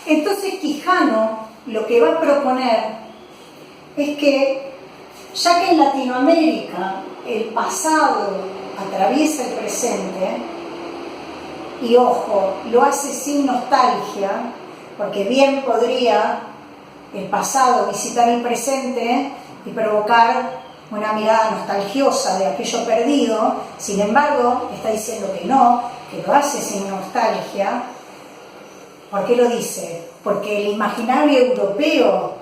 Entonces Quijano lo que va a proponer es que, ya que en Latinoamérica el pasado atraviesa el presente, y ojo, lo hace sin nostalgia, porque bien podría el pasado visitar el presente y provocar una mirada nostalgiosa de aquello perdido. Sin embargo, está diciendo que no, que lo hace sin nostalgia. ¿Por qué lo dice? Porque el imaginario europeo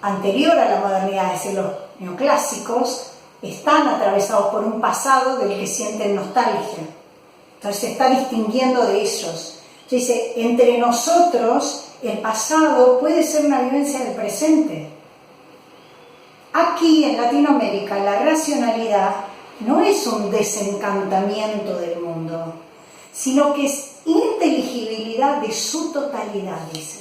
anterior a la modernidad, es decir, los neoclásicos, están atravesados por un pasado del que sienten nostalgia. Entonces se está distinguiendo de ellos. Dice, entre nosotros el pasado puede ser una vivencia del presente. Aquí en Latinoamérica la racionalidad no es un desencantamiento del mundo, sino que es inteligibilidad de su totalidad, dice.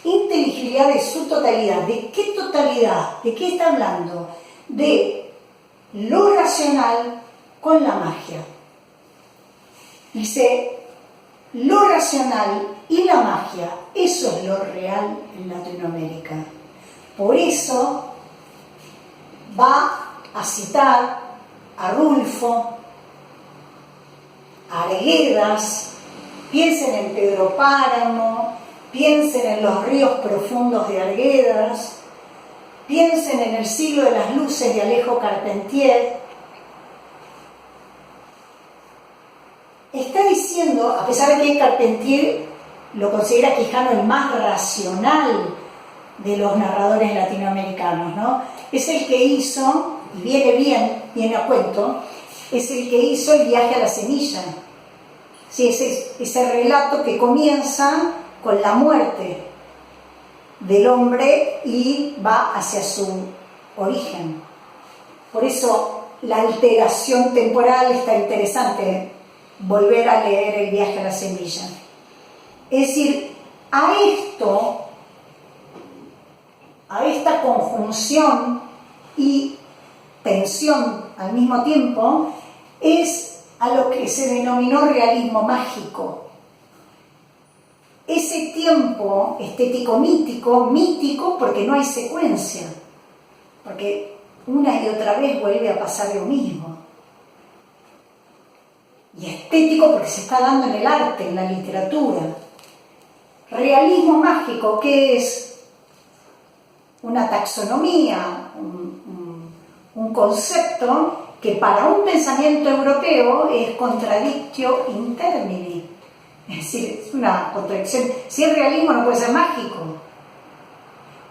Inteligibilidad de su totalidad. ¿De qué totalidad? ¿De qué está hablando? De lo racional con la magia. Dice, lo racional y la magia, eso es lo real en Latinoamérica. Por eso va a citar a Rulfo, a Arguedas, piensen en Pedro Páramo, piensen en los ríos profundos de Arguedas, piensen en el siglo de las luces de Alejo Carpentier. Está diciendo, a pesar de que Carpentier lo considera Quijano el más racional de los narradores latinoamericanos, ¿no? Es el que hizo, y viene a cuento, es el que hizo el viaje a la semilla. Sí, ese relato que comienza con la muerte del hombre y va hacia su origen. Por eso la alteración temporal está interesante, volver a leer el viaje a la semilla. Es decir, a esta conjunción y tensión al mismo tiempo, es a lo que se denominó realismo mágico. Ese tiempo estético-mítico porque no hay secuencia, porque una y otra vez vuelve a pasar lo mismo. Y estético porque se está dando en el arte, en la literatura. Realismo mágico, que es una taxonomía, un concepto que para un pensamiento europeo es contradictio in termini. Es decir, es una contradicción. Si es realismo no puede ser mágico.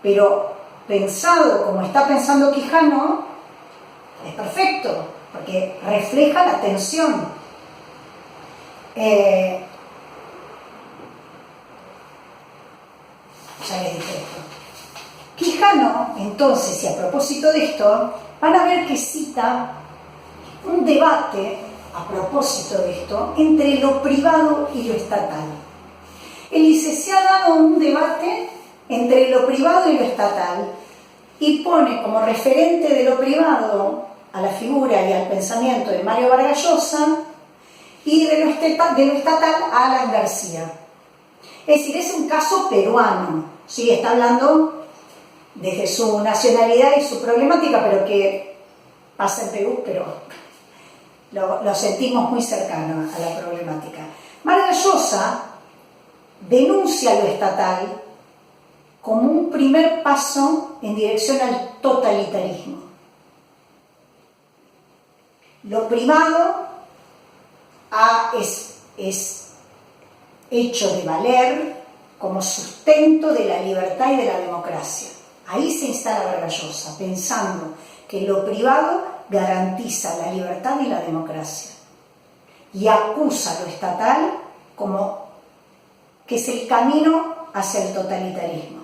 Pero pensado como está pensando Quijano, es perfecto, porque refleja la tensión. Ya les dije esto. Quijano, entonces, y a propósito de esto, van a ver que cita un debate a propósito de esto entre lo privado y lo estatal. Él dice, se ha dado un debate entre lo privado y lo estatal y pone como referente de lo privado a la figura y al pensamiento de Mario Vargas Llosa y de lo estatal a Alan García. Es decir, es un caso peruano, ¿sí? Está hablando desde su nacionalidad y su problemática, pero que pasa en Perú, pero lo sentimos muy cercano a la problemática. Vargas Llosa denuncia lo estatal como un primer paso en dirección al totalitarismo. Lo privado es hecho de valer como sustento de la libertad y de la democracia. Ahí se instala Vargas Llosa, pensando que lo privado garantiza la libertad y la democracia. Y acusa lo estatal como que es el camino hacia el totalitarismo.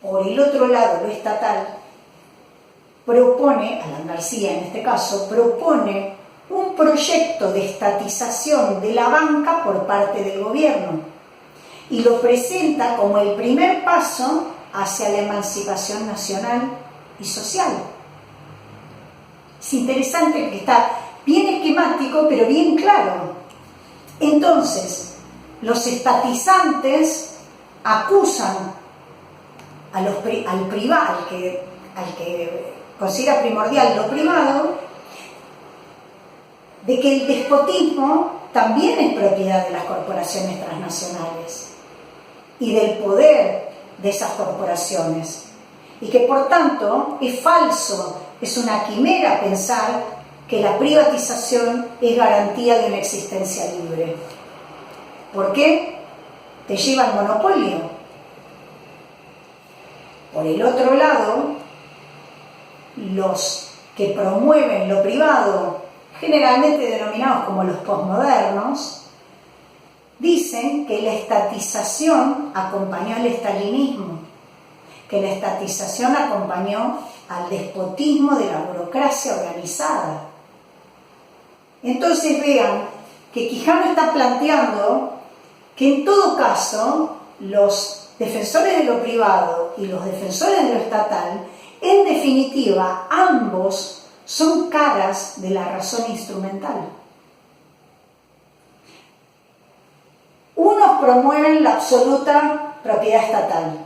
Por el otro lado, lo estatal propone, Alan García en este caso, propone un proyecto de estatización de la banca por parte del gobierno y lo presenta como el primer paso hacia la emancipación nacional y social. Es interesante que está bien esquemático, pero bien claro. Entonces, los estatizantes acusan al privado, al que considera primordial lo privado, de que el despotismo también es propiedad de las corporaciones transnacionales y del poder de esas corporaciones, y que por tanto es falso, es una quimera pensar que la privatización es garantía de una existencia libre. ¿Por qué? Te lleva al monopolio. Por el otro lado, los que promueven lo privado, generalmente denominados como los posmodernos, dicen que la estatización acompañó al estalinismo, que la estatización acompañó al despotismo de la burocracia organizada. Entonces vean que Quijano está planteando que en todo caso los defensores de lo privado y los defensores de lo estatal, en definitiva, ambos son caras de la razón instrumental. Unos promueven la absoluta propiedad estatal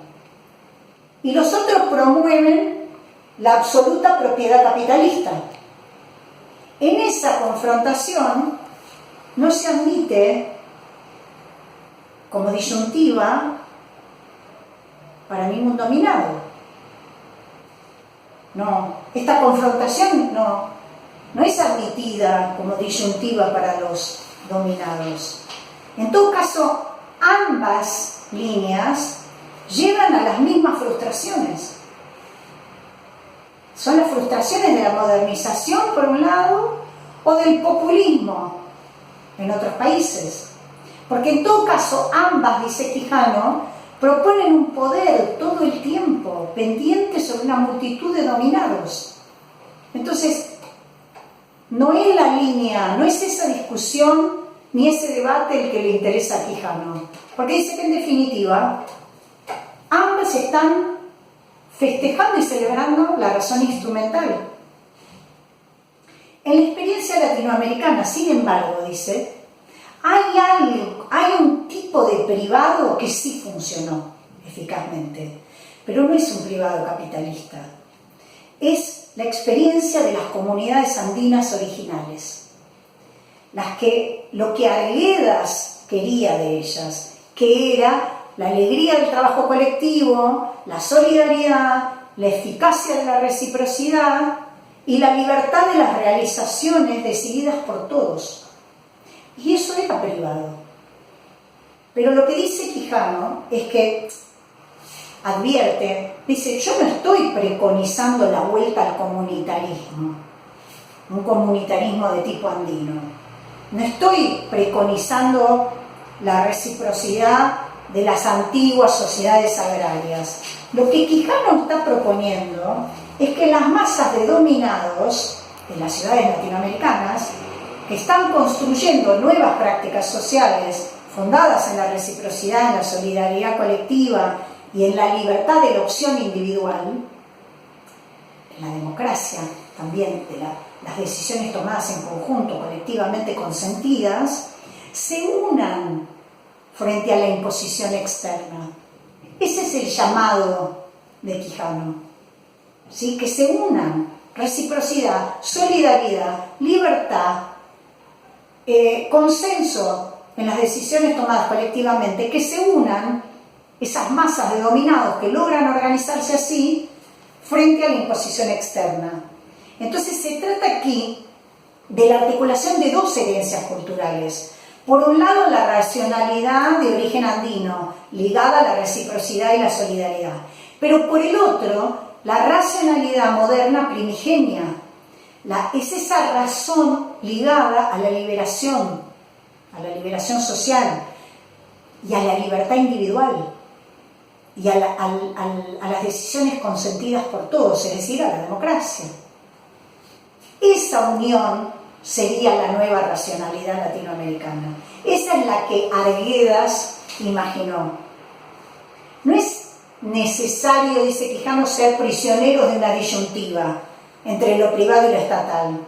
y los otros promueven la absoluta propiedad capitalista. En esa confrontación no se admite como disyuntiva para ningún dominado. No, esta confrontación no es admitida como disyuntiva para los dominados. En todo caso, ambas líneas llevan a las mismas frustraciones. Son las frustraciones de la modernización, por un lado, o del populismo en otros países. Porque en todo caso, ambas, dice Quijano, proponen un poder todo el tiempo, pendiente sobre una multitud de dominados. Entonces, no es la línea, no es esa discusión ni ese debate el que le interesa a Quijano. Porque dice que en definitiva, ambas están festejando y celebrando la razón instrumental. En la experiencia latinoamericana, sin embargo, dice, hay un tipo de privado que sí funcionó eficazmente, pero no es un privado capitalista. Es la experiencia de las comunidades andinas originales, lo que Arguedas quería de ellas, que era la alegría del trabajo colectivo, la solidaridad, la eficacia de la reciprocidad y la libertad de las realizaciones decididas por todos. Y eso era privado. Pero lo que dice Quijano es que advierte, dice, yo no estoy preconizando la vuelta al comunitarismo, un comunitarismo de tipo andino. No estoy preconizando la reciprocidad de las antiguas sociedades agrarias. Lo que Quijano está proponiendo es que las masas de dominados de las ciudades latinoamericanas, que están construyendo nuevas prácticas sociales fundadas en la reciprocidad, en la solidaridad colectiva y en la libertad de la opción individual, en la democracia también de las decisiones tomadas en conjunto, colectivamente consentidas, se unan frente a la imposición externa. Ese es el llamado de Quijano, ¿sí? Que se unan, reciprocidad, solidaridad, libertad, consenso en las decisiones tomadas colectivamente, que se unan esas masas de dominados que logran organizarse así frente a la imposición externa. Entonces se trata aquí de la articulación de dos herencias culturales. Por un lado, la racionalidad de origen andino, ligada a la reciprocidad y la solidaridad. Pero por el otro, la racionalidad moderna primigenia. Es esa razón ligada a la liberación social y a la libertad individual y a las decisiones consentidas por todos, es decir, a la democracia. Esa unión sería la nueva racionalidad latinoamericana. Esa es la que Arguedas imaginó. No es necesario, dice Quijano, ser prisioneros de una disyuntiva entre lo privado y lo estatal,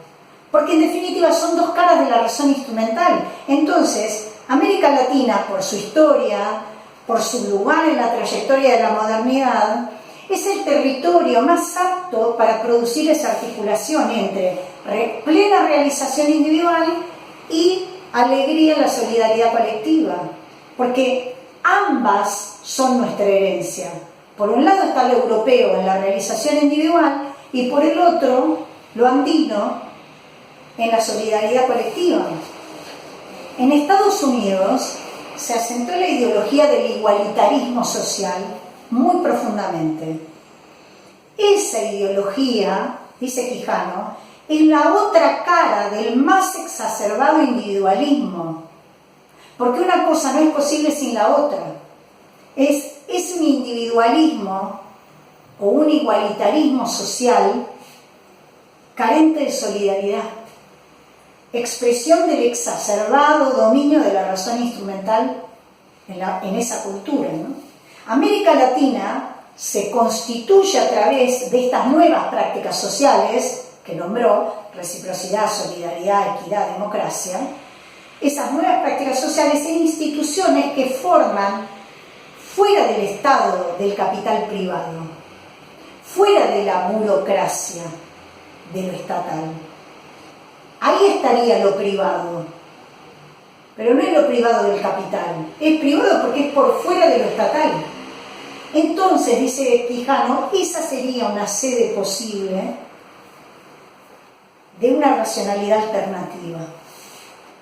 porque en definitiva son dos caras de la razón instrumental. Entonces, América Latina, por su historia, por su lugar en la trayectoria de la modernidad, es el territorio más apto para producir esa articulación entre plena realización individual y alegría en la solidaridad colectiva, porque ambas son nuestra herencia. Por un lado está lo europeo en la realización individual y por el otro lo andino en la solidaridad colectiva. En Estados Unidos se asentó la ideología del igualitarismo social muy profundamente. Esa ideología, dice Quijano, es la otra cara del más exacerbado individualismo, porque una cosa no es posible sin la otra. Es un individualismo o un igualitarismo social carente de solidaridad, expresión del exacerbado dominio de la razón instrumental en esa cultura, ¿no? América Latina se constituye a través de estas nuevas prácticas sociales que nombró, reciprocidad, solidaridad, equidad, democracia, esas nuevas prácticas sociales e instituciones que forman fuera del Estado, del capital privado, fuera de la burocracia de lo estatal. Ahí estaría lo privado, pero no es lo privado del capital, es privado porque es por fuera de lo estatal. Entonces, dice Quijano, esa sería una sede posible de una racionalidad alternativa.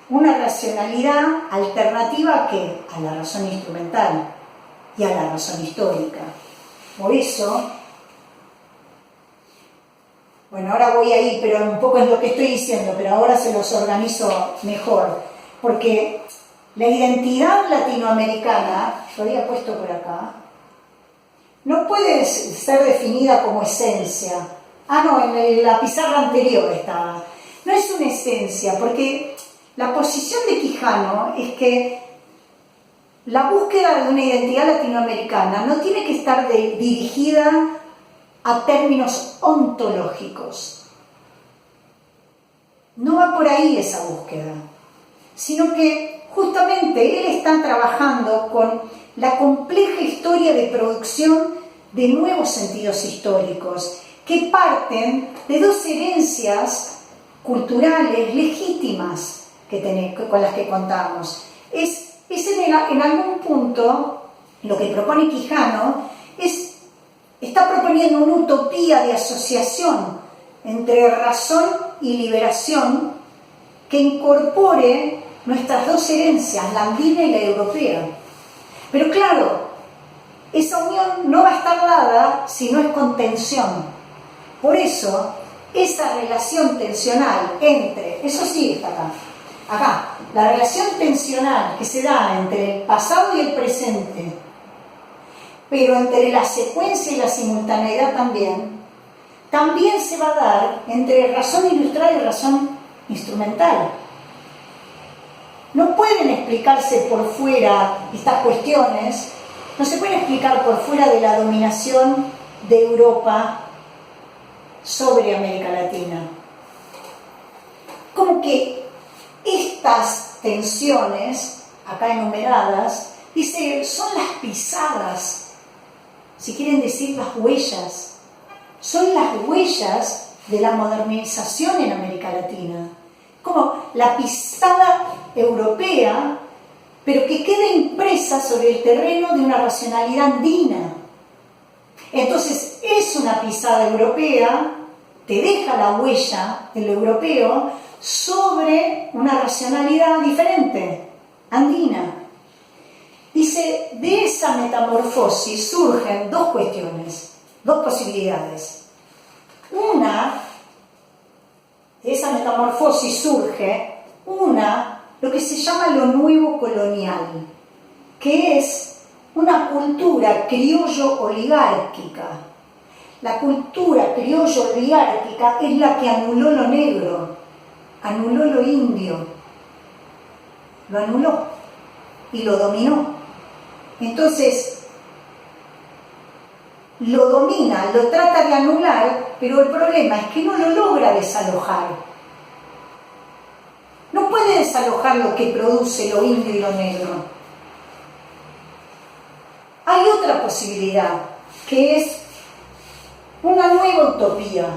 Una racionalidad alternativa ¿a qué? A la razón instrumental y a la razón histórica. Por eso, bueno, ahora voy ahí, pero un poco es lo que estoy diciendo, pero ahora se los organizo mejor, porque la identidad latinoamericana, lo había puesto por acá, no puede ser definida como esencia. Ah, no, en la pizarra anterior estaba. No es una esencia, porque la posición de Quijano es que la búsqueda de una identidad latinoamericana no tiene que estar dirigida a términos ontológicos. No va por ahí esa búsqueda, sino que justamente él está trabajando con la compleja historia de producción de nuevos sentidos históricos que parten de dos herencias culturales legítimas con las que contamos. Es en algún punto lo que propone Quijano está proponiendo una utopía de asociación entre razón y liberación que incorpore nuestras dos herencias, la andina y la europea. Pero claro, esa unión no va a estar dada si no es con tensión. Por eso, esa relación tensional entre, eso sí está acá, la relación tensional que se da entre el pasado y el presente, pero entre la secuencia y la simultaneidad también se va a dar entre razón ilustrada y razón instrumental. No pueden explicarse por fuera estas cuestiones, no se pueden explicar por fuera de la dominación de Europa sobre América Latina. Como que estas tensiones, acá enumeradas, dice, son las pisadas, si quieren decir las huellas, son las huellas de la modernización en América Latina. Como la pisada europea, pero que queda impresa sobre el terreno de una racionalidad andina. Entonces, es una pisada europea, te deja la huella del europeo sobre una racionalidad diferente, andina. Dice, de esa metamorfosis surgen dos cuestiones, dos posibilidades. Una, de esa metamorfosis surge lo que se llama lo nuevo colonial, que es una cultura criollo-oligárquica. La cultura criollo-oligárquica es la que anuló lo negro, anuló lo indio, lo anuló y lo dominó. Entonces, lo domina, lo trata de anular, pero el problema es que no lo logra desalojar. No puede desalojar lo que produce lo indio y lo negro. Hay otra posibilidad, que es una nueva utopía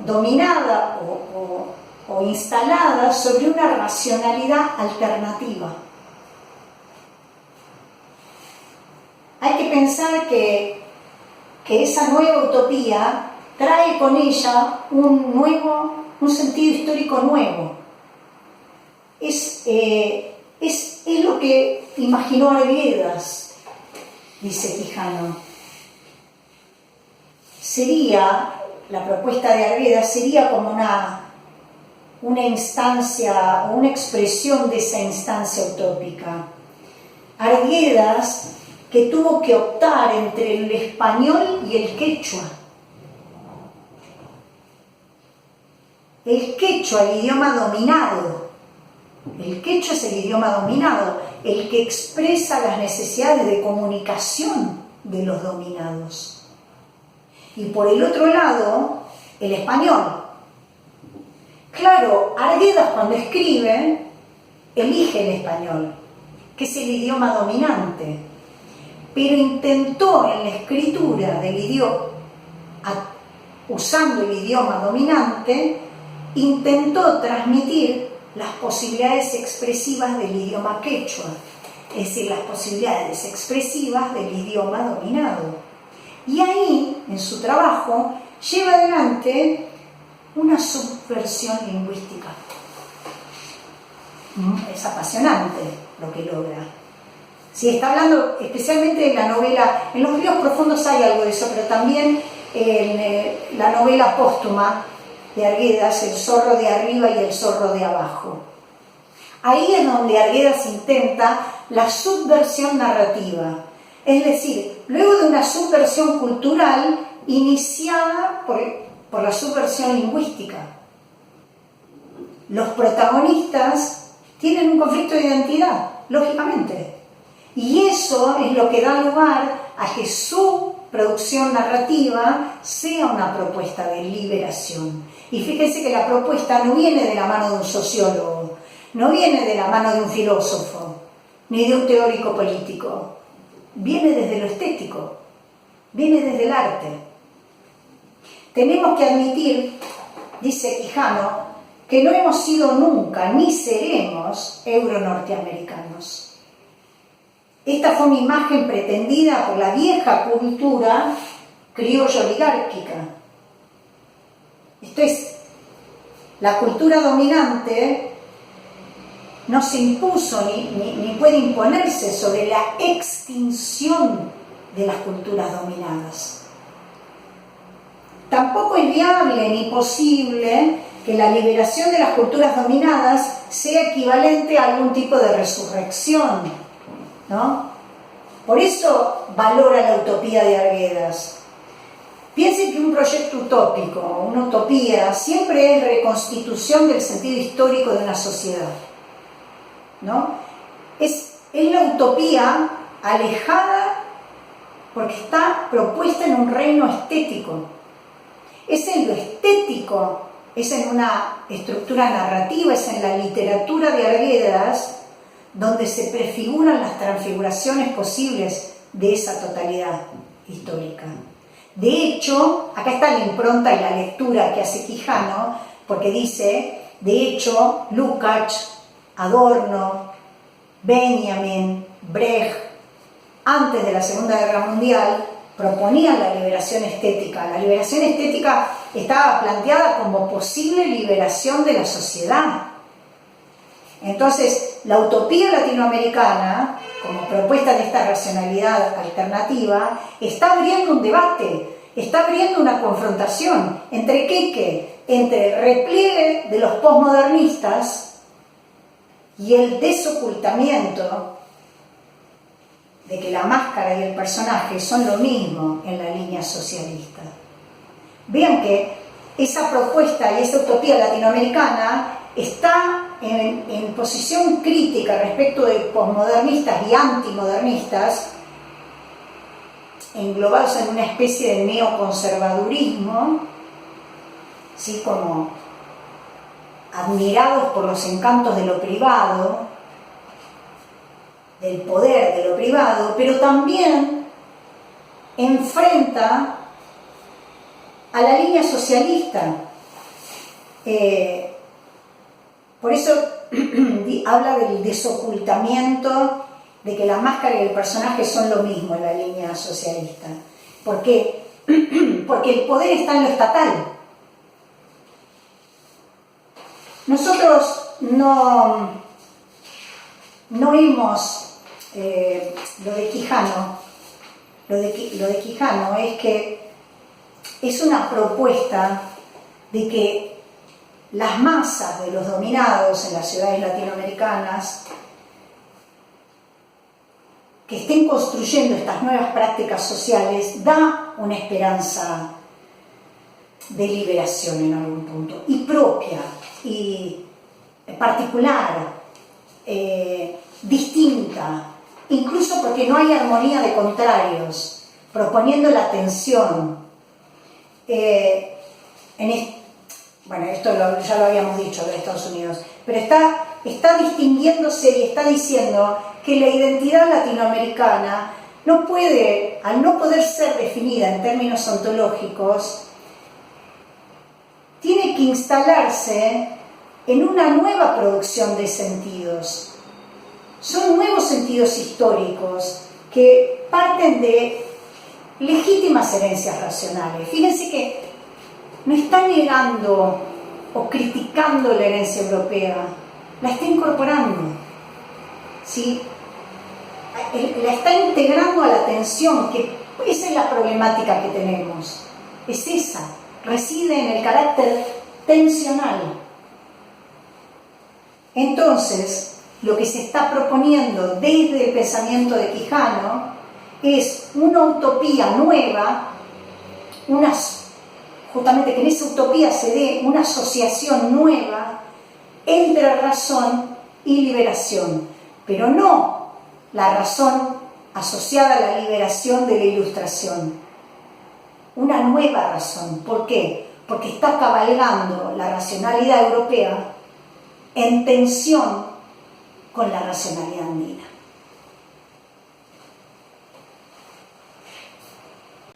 dominada o instalada sobre una racionalidad alternativa. Hay que pensar que esa nueva utopía trae con ella un sentido histórico nuevo. Es lo que imaginó Arguedas, dice Quijano. La propuesta de Arguedas sería como una instancia o una expresión de esa instancia utópica. Arguedas, que tuvo que optar entre el español y el quechua. El quechua, el idioma dominado. El quechua es el idioma dominado, el que expresa las necesidades de comunicación de los dominados. Y por el otro lado, el español. Claro, Arguedas cuando escribe, elige el español, que es el idioma dominante, pero intentó en la escritura del idioma, usando el idioma dominante, intentó transmitir las posibilidades expresivas del idioma quechua, es decir, las posibilidades expresivas del idioma dominado. Y ahí, en su trabajo, lleva adelante una subversión lingüística. Es apasionante lo que logra. Sí, está hablando especialmente de la novela, en Los ríos profundos hay algo de eso, pero también en la novela póstuma de Arguedas, El zorro de arriba y el zorro de abajo. Ahí es donde Arguedas intenta la subversión narrativa, es decir, luego de una subversión cultural iniciada por la subversión lingüística. Los protagonistas tienen un conflicto de identidad, lógicamente, y eso es lo que da lugar a que su producción narrativa sea una propuesta de liberación. Y fíjense que la propuesta no viene de la mano de un sociólogo, no viene de la mano de un filósofo, ni de un teórico político. Viene desde lo estético, viene desde el arte. Tenemos que admitir, dice Quijano, que no hemos sido nunca ni seremos euro-norteamericanos. Esta fue una imagen pretendida por la vieja cultura criollo-oligárquica. Esto es, la cultura dominante no se impuso ni puede imponerse sobre la extinción de las culturas dominadas. Tampoco es viable ni posible que la liberación de las culturas dominadas sea equivalente a algún tipo de resurrección, ¿no? Por eso valora la utopía de Arguedas. Piensen que un proyecto utópico, una utopía, siempre es reconstitución del sentido histórico de una sociedad, ¿no? Es la utopía alejada porque está propuesta en un reino estético. Es en lo estético, es en una estructura narrativa, es en la literatura de Arguedas donde se prefiguran las transfiguraciones posibles de esa totalidad histórica. De hecho, acá está la impronta y la lectura que hace Quijano, porque dice, de hecho, Lukács, Adorno, Benjamin, Brecht, antes de la Segunda Guerra Mundial, proponían la liberación estética. La liberación estética estaba planteada como posible liberación de la sociedad. Entonces, la utopía latinoamericana, como propuesta de esta racionalidad alternativa, está abriendo un debate, está abriendo una confrontación. ¿Entre qué? Entre el repliegue de los posmodernistas y el desocultamiento de que la máscara y el personaje son lo mismo en la línea socialista. Vean que esa propuesta y esa utopía latinoamericana está en posición crítica respecto de posmodernistas y antimodernistas, englobados en una especie de neoconservadurismo, ¿sí? Como admirados por los encantos de lo privado, del poder de lo privado, pero también enfrenta a la línea socialista. Por eso habla del desocultamiento, de que la máscara y el personaje son lo mismo en la línea socialista. ¿Por qué? Porque el poder está en lo estatal. Nosotros no vimos lo de Quijano. Lo de Quijano es que es una propuesta de que las masas de los dominados en las ciudades latinoamericanas que estén construyendo estas nuevas prácticas sociales da una esperanza de liberación en algún punto, y propia, y particular, distinta, incluso porque no hay armonía de contrarios, proponiendo la tensión. Bueno, esto ya lo habíamos dicho de Estados Unidos, pero está distinguiéndose y está diciendo que la identidad latinoamericana no puede, al no poder ser definida en términos ontológicos, tiene que instalarse en una nueva producción de sentidos. Son nuevos sentidos históricos que parten de legítimas herencias racionales. Fíjense que no está negando o criticando la herencia europea, la está incorporando, ¿sí? La está integrando a la tensión, que esa es la problemática que tenemos, es esa, reside en el carácter tensional. Entonces, lo que se está proponiendo desde el pensamiento de Quijano es una utopía nueva, justamente que en esa utopía se dé una asociación nueva entre razón y liberación, pero no la razón asociada a la liberación de la Ilustración, una nueva razón. ¿Por qué? Porque está cabalgando la racionalidad europea en tensión con la racionalidad andina.